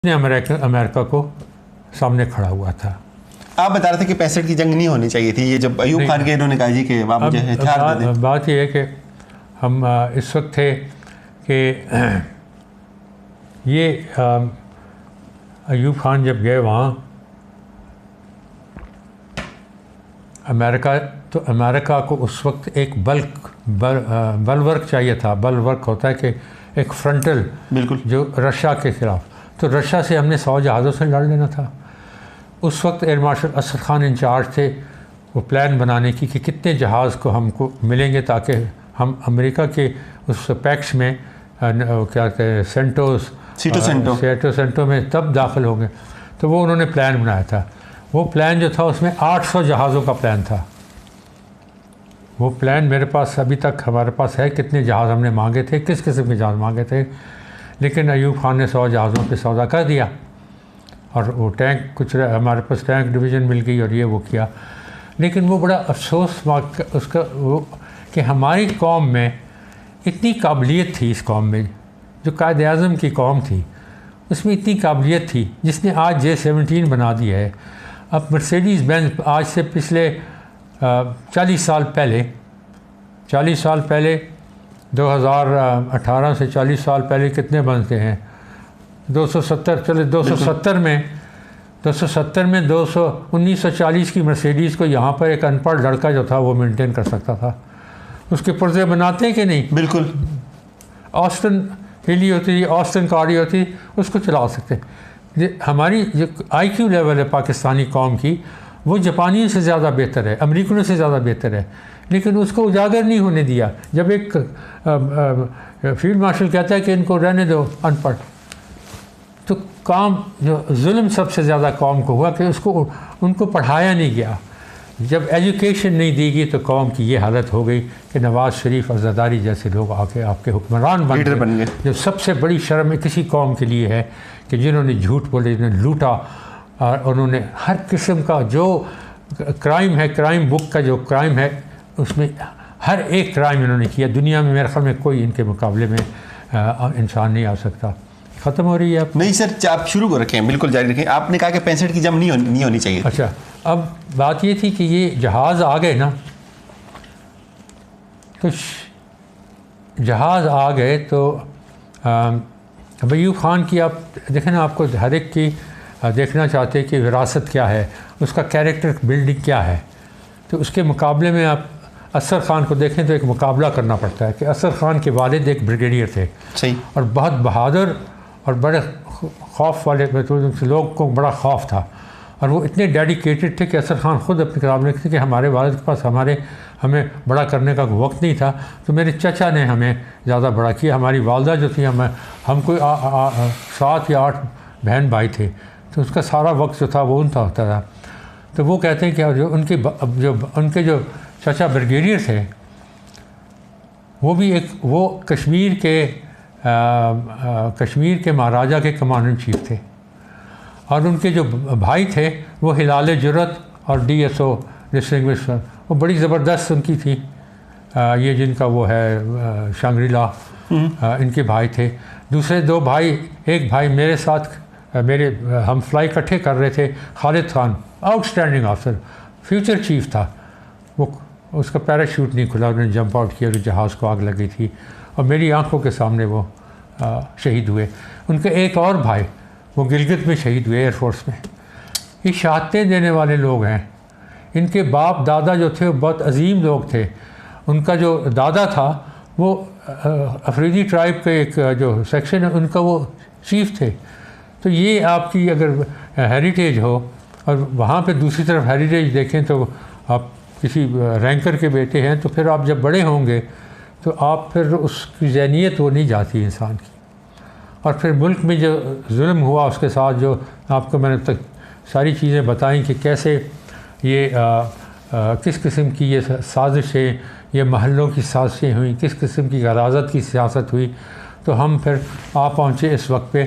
ने अमेरिका को सामने खड़ा हुआ था। आप बता रहे थे कि 65 की जंग नहीं होनी चाहिए थी। ये जब अयूब खान के इन्होंने कहा जी कि आप मुझे हथियार दे दें। बात यह है कि हम इस वक्त थे कि ये अयूब खान जब गए वहाँ अमेरिका, तो अमेरिका को उस वक्त एक बलवर्क चाहिए था। बलवर्क होता है कि एक फ्रंटल, बिल्कुल, जो रशिया के खिलाफ। तो रशिया से हमने 100 जहाज़ों से लड़ लेना था। उस वक्त air marshal Asad Khan incharge थे वो प्लान बनाने की कि कितने जहाज़ को हमको मिलेंगे ताकि हम अमेरिका के उस पैक्स में क्या कहते हैं सेंटो में तब दाखिल होंगे। तो वो उन्होंने प्लान बनाया था। वो प्लान जो था उसमें 800 जहाज़ों का प्लान था। वो प्लान मेरे पास अभी तक हमारे पास है, कितने जहाज़ हमने मांगे थे, किस किस्म के जहाज़ मांगे थे। लेकिन अयूब खान ने 100 जहाज़ों पे सौदा कर दिया और वो टैंक कुछ हमारे पास टैंक डिवीज़न मिल गई और ये वो किया। लेकिन वो बड़ा अफसोस उसका वो कि हमारी कौम में इतनी काबिलियत थी, इस कौम में जो कायद आज़म की कौम थी उसमें इतनी काबिलियत थी जिसने आज J-17 बना दिया है। अब मर्सिडीज़ बेंज आज से पिछले 40 साल पहले 2018 से 40 साल पहले कितने बनते हैं 270, चले 270 में 1940 की मर्सिडीज़ को यहाँ पर एक अनपढ़ लड़का जो था वो मेंटेन कर सकता था। उसके पुर्जे बनाते हैं कि नहीं? बिल्कुल। ऑस्टन हिली होती थी, ऑस्टन कारी होती, उसको चला सकते। हमारी जो IQ लेवल है पाकिस्तानी कौम की वो जापानियों से ज़्यादा बेहतर है, अमेरिकनों से ज़्यादा बेहतर है, लेकिन उसको उजागर नहीं होने दिया। जब एक फील्ड मार्शल कहता है कि इनको रहने दो अनपढ़, तो काम जो जुल्म सबसे ज़्यादा कौम को हुआ कि उनको पढ़ाया नहीं गया। जब एजुकेशन नहीं दी गई तो कौम की ये हालत हो गई कि नवाज़ शरीफ और ज़रदारी जैसे लोग आके आपके हुक्मरान बन गए। जो सबसे बड़ी शर्म किसी कौम के लिए है कि जिन्होंने झूठ बोले, जिन्होंने लूटा और उन्होंने हर किस्म का जो क्राइम है, क्राइम बुक का जो क्राइम है उसमें हर एक क्राइम इन्होंने किया। दुनिया में मेरे ख्याल में कोई इनके मुकाबले में इंसान नहीं आ सकता। ख़त्म हो रही है आप? नहीं सर, आप शुरू को रखें, बिल्कुल जारी रखें। आपने कहा कि 65 की जंग नहीं होनी चाहिए। अच्छा, अब बात ये थी कि ये जहाज़ आ गए ना, तो जहाज़ आ गए तो अयूब खान की आप देखें ना, आपको हर एक की देखना चाहते हैं कि विरासत क्या है, उसका कैरेक्टर बिल्डिंग क्या है। तो उसके मुकाबले में आप असर ख़ान को देखें तो एक मुकाबला करना पड़ता है कि असर ख़ान के वालिद एक ब्रिगेडियर थे, सही, और बहुत बहादुर और बड़े खौफ वाले, तो लोग को बड़ा खौफ था। और वो इतने डेडिकेटेड थे कि असर ख़ान ख़ुद अपनी किताब में लिखते कि हमारे वालिद के पास हमें बड़ा करने का वक्त नहीं था, तो मेरे चचा ने हमें ज़्यादा बड़ा किया। हमारी वालदा जो थी, हम कोई 7 या 8 बहन भाई थे, तो उसका सारा वक्त जो था वो उनका होता था। तो वो कहते हैं कि जो उनके जो चचा ब्रिगेडियर थे वो भी वो कश्मीर के महाराजा के कमांडर इन चीफ थे, और उनके जो भाई थे वो हिलाल जुर्रत और DSO डिस्टिंग्विश, वो बड़ी ज़बरदस्त उनकी थी। ये जिनका वो है शांग्रीला, इनके भाई थे। दूसरे 2 भाई, एक भाई मेरे साथ हम फ्लाई इकट्ठे कर रहे थे, Khalid Khan, outstanding officer, future chief था। वो उसका पैराशूट नहीं खुला, उन्होंने जंप आउट किया, जहाज़ को आग लगी थी और मेरी आंखों के सामने वो शहीद हुए। उनके एक और भाई वो गिलगित में शहीद हुए, एयरफोर्स में। ये शहादतें देने वाले लोग हैं। इनके बाप दादा जो थे वो बहुत अजीम लोग थे। उनका जो दादा था वो अफरीदी ट्राइब के एक जो सेक्शन है उनका वो चीफ थे। तो ये आपकी अगर हेरिटेज हो, और वहाँ पे दूसरी तरफ हेरिटेज देखें तो आप किसी रैंकर के बेटे हैं, तो फिर आप जब बड़े होंगे तो आप फिर उसकी ज़हनियत वो नहीं जाती इंसान की। और फिर मुल्क में जो जुल्म हुआ उसके साथ, जो आपको मैंने तक सारी चीज़ें बताई कि कैसे ये किस किस्म की ये साजिशें, ये महलों की साजिशें हुई, किस किस्म की गराजत की सियासत हुई, तो हम फिर आ पहुँचे इस वक्त पे।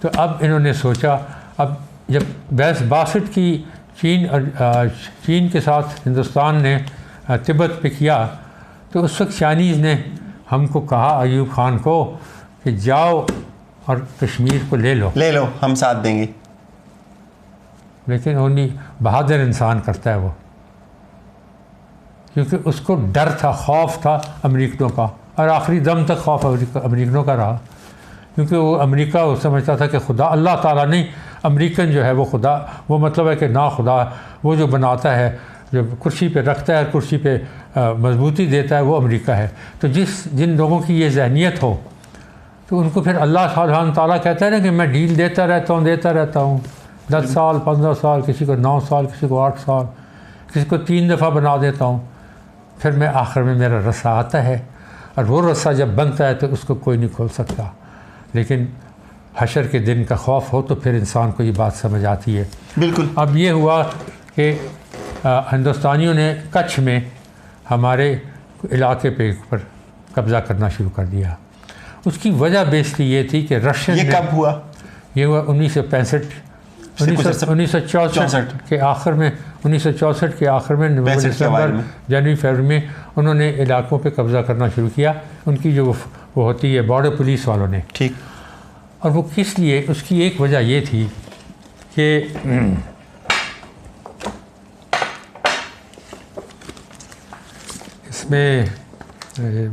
तो अब इन्होंने सोचा, अब जब 62 की चीन के साथ हिंदुस्तान ने तिब्बत पे किया, तो उस वक्त चाइनीज़ ने हमको कहा, अयूब खान को, कि जाओ और कश्मीर को ले लो, हम साथ देंगे। लेकिन उन्हीं बहादुर इंसान करता है वो, क्योंकि उसको डर था, खौफ था अमेरिकनों का, और आखिरी दम तक खौफ अमेरिकनों का रहा, क्योंकि वो अमेरिका वो समझता था कि खुदा अल्लाह ताला नहीं, अमेरिकन जो है वो खुदा, वो मतलब है कि ना खुदा, वो जो बनाता है, जो कुर्सी पे रखता है, कुर्सी पे मजबूती देता है, वो अमेरिका है। तो जिन लोगों की ये जहनीत हो, तो उनको फिर अल्लाह सुब्हान ताला कहता है ना कि मैं डील देता रहता हूँ 10 साल 15 साल, किसी को 9 साल, किसी को 8 साल, किसी को 3 दफ़ा बना देता हूँ, फिर मैं आखिर में मेरा रस्सा आता है, और वो रस्सा जब बनता है तो उसको कोई नहीं खोल सकता। लेकिन हशर के दिन का खौफ हो तो फिर इंसान को ये बात समझ आती है। बिल्कुल। अब ये हुआ कि हिंदुस्तानियों ने कच्छ में हमारे इलाके पे ऊपर कब्ज़ा करना शुरू कर दिया। उसकी वजह बेसिकली ये थी कि रशियन, ये कब हुआ? ये हुआ 1964 के आखिर में, 1964 के आखिर में, नवंबर दिसंबर जनवरी फरवरी में उन्होंने इलाकों पे कब्ज़ा करना शुरू किया। उनकी जो वो होती है बॉर्डर पुलिस वालों ने, ठीक। और वो किस लिए, उसकी एक वजह ये थी कि इसमें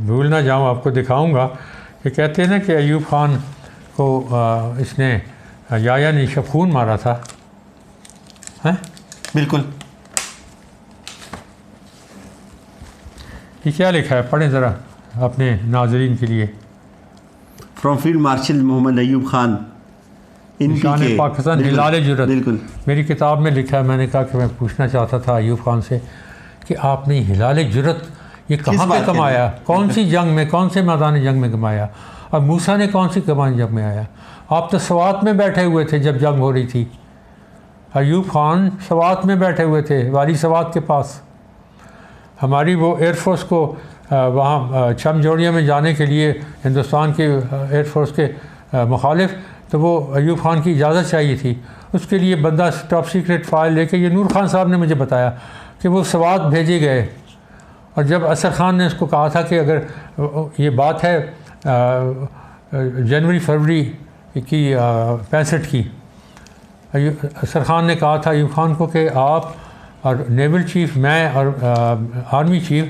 भूल ना जाऊँ, आपको दिखाऊंगा कि कहते हैं ना कि अयूब खान को इसने याया ने खून मारा था, हैं? बिल्कुल। ये क्या लिखा है, पढ़ें ज़रा अपने नाजरीन के लिए। From field marshal Mohammad Ayub Khan, निशान पाकिस्तान हिलाल जुरत। बिल्कुल। मेरी किताब में लिखा है, मैंने कहा कि मैं पूछना चाहता था अयूब खान से कि आपने हिलाल जुरत ये कहाँ पे कमाया, कौन सी जंग में, कौन से मैदान जंग में कमाया, और मूसा ने कौन सी कमान जंग में आया? आप तो सवात में बैठे हुए थे जब जंग हो रही थी। अयूब खान सवात में बैठे हुए थे, वाली सवात के पास। हमारी वो एयरफोर्स को वहाँ छमजोड़िया में जाने के लिए हिंदुस्तान के एयरफोर्स के मुखालिफ, तो वो अयूब खान की इजाज़त चाहिए थी। उसके लिए बंदा टॉप सीक्रेट फाइल लेके, ये नूर खान साहब ने मुझे बताया कि वो सवात भेजे गए। और जब असर खान ने उसको कहा था कि अगर ये बात है जनवरी फरवरी की 65 की, असर खान ने कहा था अयूब खान को कि आप और नेवल चीफ़, मैं और आर्मी चीफ़,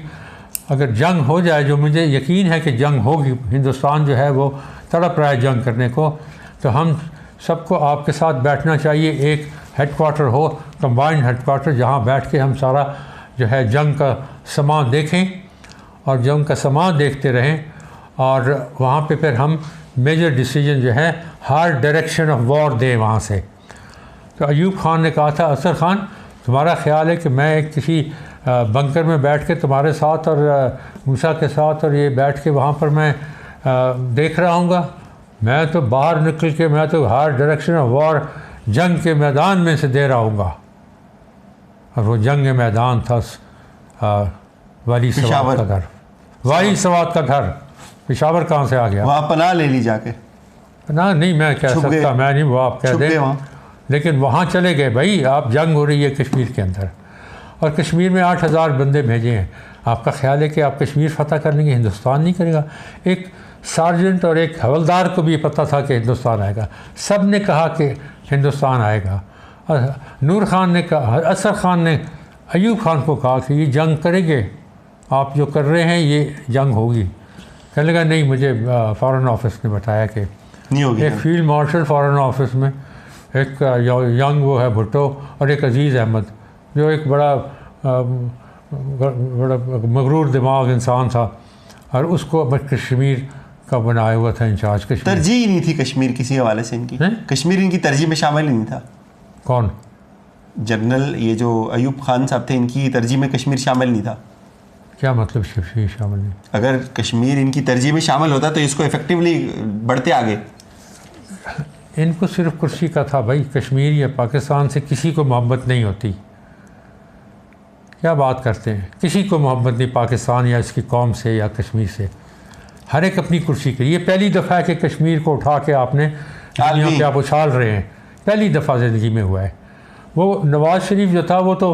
अगर जंग हो जाए, जो मुझे यकीन है कि जंग होगी, हिंदुस्तान जो है वो तड़प रहा है जंग करने को, तो हम सबको आपके साथ बैठना चाहिए, एक हेडक्वार्टर हो, कंबाइंड हेडक्वार्टर, जहाँ बैठ के हम सारा जो है जंग का समा देखें और जंग का समा देखते रहें, और वहाँ पे फिर हम मेजर डिसीजन जो है हर डायरेक्शन ऑफ वॉर दें वहाँ से। तो अयूब खान ने कहा था, असर खान तुम्हारा ख्याल है कि मैं किसी बंकर में बैठ के तुम्हारे साथ और मूसा के साथ और ये बैठ के वहाँ पर मैं देख रहा हूँगा? मैं तो बाहर निकल के, मैं तो हर डायरेक्शन ऑफ वॉर जंग के मैदान में से दे रहा हूँगा। और वो जंग मैदान था वाली सवात का घर, वाली सवात का घर। पेशावर कहाँ से आ गया? वहाँ पनाह ले ली जाके। पनाह नहीं मैं कह सकता, मैं नहीं, वो आप कह दें, लेकिन वहाँ चले गए। भाई आप जंग हो रही है कश्मीर के अंदर, और कश्मीर में 8000 बंदे भेजे हैं। आपका ख्याल है कि आप कश्मीर फतह कर लेंगे, हिंदुस्तान नहीं करेगा? एक सार्जेंट और एक हवलदार को भी पता था कि हिंदुस्तान आएगा, सब ने कहा कि हिंदुस्तान आएगा। नूर खान ने कहा, असर खान ने अयूब खान को कहा कि ये जंग करेंगे, आप जो कर रहे हैं ये जंग होगी। कहने लगा नहीं, मुझे फ़ॉरेन ऑफिस ने बताया कि नहीं होगी। एक फील्ड मार्शल फ़ॉरेन ऑफिस में, एक यंग वो है भुट्टो, और एक अजीज़ अहमद, जो एक बड़ा मगरूर दिमाग इंसान था, और उसको कश्मीर का बनाया हुआ था इंचार्ज। कश्मीर तरजीह ही नहीं थी कश्मीर किसी हवाले से इनकी, कश्मीर इनकी तरजीह में शामिल ही नहीं था। कौन? जनरल ये जो अयूब खान साहब थे, इनकी तरजीह में कश्मीर शामिल नहीं था। क्या मतलब कश्मीर शामिल नहीं? अगर कश्मीर इनकी तरजीह में शामिल होता तो इसको इफेक्टिवली बढ़ते आगे। इनको सिर्फ कुर्सी का था भाई, कश्मीर या पाकिस्तान से किसी को मोहब्बत नहीं होती। क्या बात करते हैं, किसी को मोहब्बत नहीं पाकिस्तान या इसकी कौम से या कश्मीर से। हर एक अपनी कुर्सी के लिए। पहली दफ़ा है कि कश्मीर को उठा के आपने दुनिया पे आप उछाल रहे हैं, पहली दफ़ा ज़िंदगी में हुआ है। वो नवाज शरीफ जो था वो तो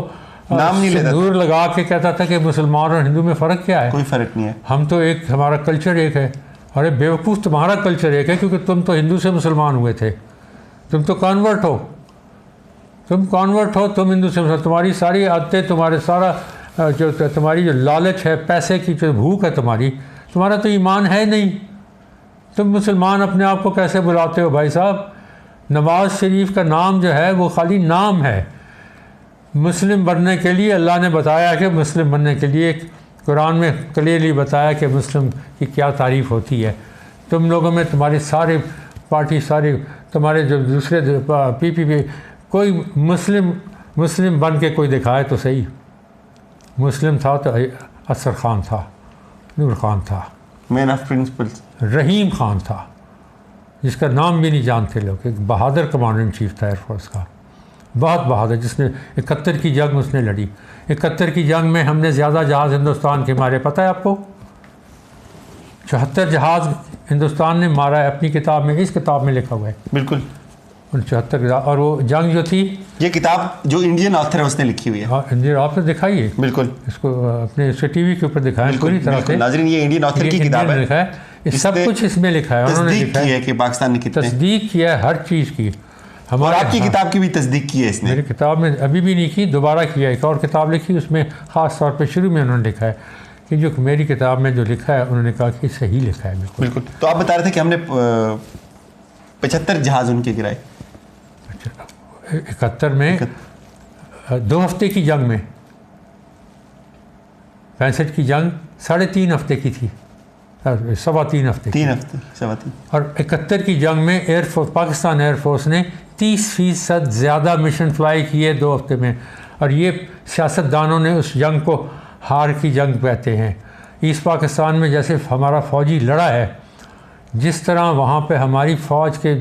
नाम नहीं लेता, सिंदूर लगा के कहता था कि मुसलमान और हिंदू में फ़र्क क्या है, कोई फ़र्क नहीं है, हम तो एक, हमारा कल्चर एक है। अरे बेवकूफ़, तुम्हारा कल्चर एक है क्योंकि तुम तो हिंदू से मुसलमान हुए थे, तुम तो कन्वर्ट हो, तुम हिंदू से मुसलमान, तुम्हारी सारी आदतें, तुम्हारे सारा जो तुम्हारी जो लालच है, पैसे की जो भूख है तुम्हारा तो ईमान है नहीं। तुम मुसलमान अपने आप को कैसे बुलाते हो भाई साहब? नवाज़ शरीफ का नाम जो है वो खाली नाम है। मुस्लिम बनने के लिए अल्लाह ने बताया कि मुस्लिम बनने के लिए कुरान में क्लियरली बताया कि मुस्लिम की क्या तारीफ़ होती है। तुम लोगों में तुम्हारी सारे पार्टी, सारे तुम्हारे जो दूसरे पीपीपी, कोई मुस्लिम बन के कोई दिखाए तो सही। मुस्लिम था तो असर खान था, नूर खान था, मैन ऑफ प्रिंसिपल्स रहीम खान था, जिसका नाम भी नहीं जानते लोग। एक बहादुर कमांडर इन चीफ था एयरफोर्स का, बहुत बहादुर, जिसने 71 की जंग उसने लड़ी। 71 की जंग में हमने ज़्यादा जहाज़ हिंदुस्तान के मारे, पता है आपको? 74 जहाज़ हिंदुस्तान ने मारा है, अपनी किताब में, इस किताब में लिखा हुआ है। बिल्कुल, उन 74। और वो जंग जो थी, ये किताब जो इंडियन ऑथर है उसने लिखी हुई है। हाँ, इंडियन आपने दिखाई है, बिल्कुल, इसको अपने इससे टीवी के ऊपर दिखाया पूरी तरह से। नाज़रीन, ये इंडियन ऑथर की किताब है, लिखा है, ये सब कुछ इसमें लिखा है। उन्होंने लिखा है कि पाकिस्तान ने कितने तस्दीक किया है हर चीज़ की। और आपकी किताब की भी तस्दीक की है इसने। मेरी किताब में अभी भी नहीं की, दोबारा किया, एक और किताब लिखी, उसमें ख़ास तौर पे शुरू में उन्होंने लिखा है कि जो मेरी किताब में जो लिखा है उन्होंने कहा कि सही लिखा है। बिल्कुल। तो आप बता रहे थे कि हमने 75 जहाज़ उनके गिराए। 71 में 2 हफ्ते की जंग में, 65 की जंग 3.5 हफ्ते की थी, 3.25 हफ्ते, 3 हफ्ते, 3.25। और 71 की जंग में एयरफोर्स, पाकिस्तान एयरफोर्स ने 30% ज़्यादा मिशन फ्लाई किए 2 हफ्ते में। और ये सियासतदानों ने उस जंग को हार की जंग कहते हैं। ईस्ट पाकिस्तान में जैसे हमारा फ़ौजी लड़ा है, जिस तरह वहाँ पे हमारी फ़ौज के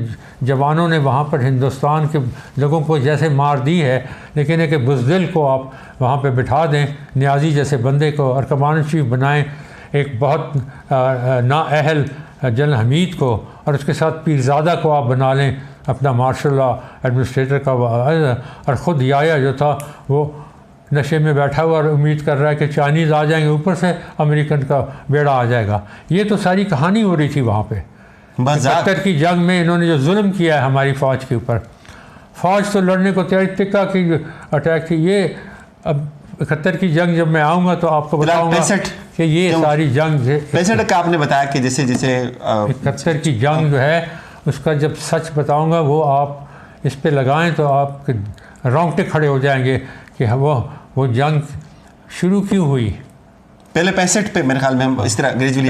जवानों ने वहाँ पर हिंदुस्तान के लोगों को जैसे मार दी है, लेकिन एक बुज़दिल को आप वहाँ पे बिठा दें, नियाज़ी जैसे बंदे को, और कमांडर चीफ बनाएं एक बहुत नाअहल जनरल हमीद को, और उसके साथ पीरज़ादा को आप बना लें अपना मार्शल लॉ एडमिनिस्ट्रेटर का, और ख़ुद याया जो था वो नशे में बैठा हुआ और उम्मीद कर रहा है कि चाइनीज़ आ जाएंगे, ऊपर से अमेरिकन का बेड़ा आ जाएगा। ये तो सारी कहानी हो रही थी वहाँ पे। 71 की जंग में इन्होंने जो जुल्म किया है हमारी फ़ौज के ऊपर, फ़ौज तो लड़ने को तैयार, टिक्का की अटैक थी ये। अब 71 की जंग जब मैं आऊँगा तो आपको बताऊँगा कि ये सारी जंग 65 का आपने बताया कि जैसे 71 की जंग जो है उसका जब सच बताऊँगा वो आप इस पे लगाएं तो आपके रोंगटे खड़े हो जाएंगे कि वो जंग शुरू क्यों हुई। पहले 65 पे मेरे ख्याल में हम इस तरह ग्रेजुअली